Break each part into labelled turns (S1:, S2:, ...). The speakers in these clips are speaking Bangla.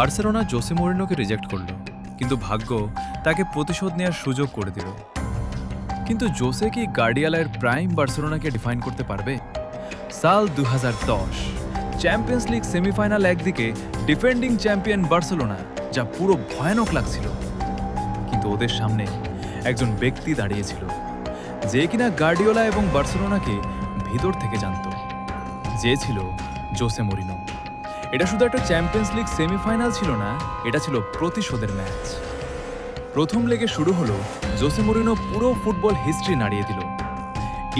S1: বার্সেলোনা জোসে মরিনোকে রিজেক্ট করল, কিন্তু ভাগ্য তাকে প্রতিশোধ নেওয়ার সুযোগ করে দিল। কিন্তু জোসে কি গার্ডিওলার প্রাইম বার্সেলোনাকে ডিফাইন করতে পারবে? সাল 2010 চ্যাম্পিয়ন্স লিগ সেমিফাইনাল, একদিকে ডিফেন্ডিং চ্যাম্পিয়ন বার্সেলোনা, যা পুরো ভয়ানক লাগছিল। কিন্তু ওদের সামনে একজন ব্যক্তি দাঁড়িয়েছিল, যে কিনা গার্ডিওলা এবং বার্সেলোনাকে ভিতর থেকে জানত, যে ছিল জোসে মরিনো। এটা শুধু একটা চ্যাম্পিয়ন্স লিগ সেমিফাইনাল ছিল না, এটা ছিল প্রতিশোধের ম্যাচ। প্রথম লেগে শুরু হলো, জোসে মরিনো পুরো ফুটবল হিস্ট্রি নাড়িয়ে দিল।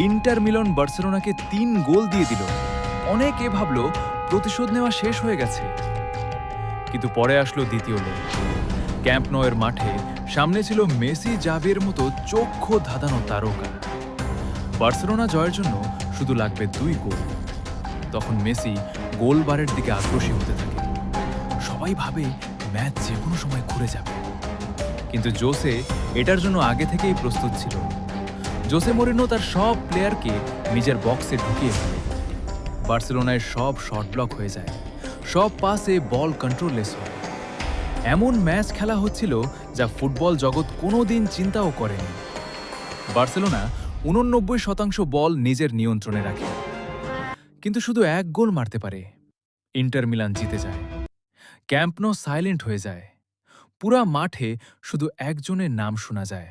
S1: ইন্টার মিলান বার্সেলোনাকে 3 গোল দিয়ে দিল। অনেকে ভাবলো প্রতিশোধ নেওয়া শেষ হয়ে গেছে, কিন্তু পরে আসলো দ্বিতীয় লেগ। ক্যাম্প নউয়ের মাঠে সামনে ছিল মেসি, জাভির মতো চক্ষু ধাঁধানো তারকা। বার্সেলোনা জয়ের জন্য শুধু লাগবে 2 গোল। তখন মেসি গোলবারের দিকে আগ্রসী হতে থাকে। সবাই ভাবে ম্যাচ যে কোনো সময় ঘুরে যাবে, কিন্তু জোসে এটার জন্য আগে থেকেই প্রস্তুত ছিল। জোসে মরিনো তার সব প্লেয়ারকে নিজের বক্সে ঢুকিয়ে ফেলে। বার্সেলোনায় সব শট ব্লক হয়ে যায়, সব পাসে বল কন্ট্রোললেস হয়। এমন ম্যাচ খেলা হচ্ছিল যা ফুটবল জগৎ কোনোদিন চিন্তাও করেনি। বার্সেলোনা 89% বল নিজের নিয়ন্ত্রণে রাখে, কিন্তু শুধু 1 গোল মারতে পারে। ইন্টার মিলান জিতে যায়। ক্যাম্প নো সাইলেন্ট হয়ে যায়। পুরা মাঠে শুধু একজনের নাম শোনা যায়,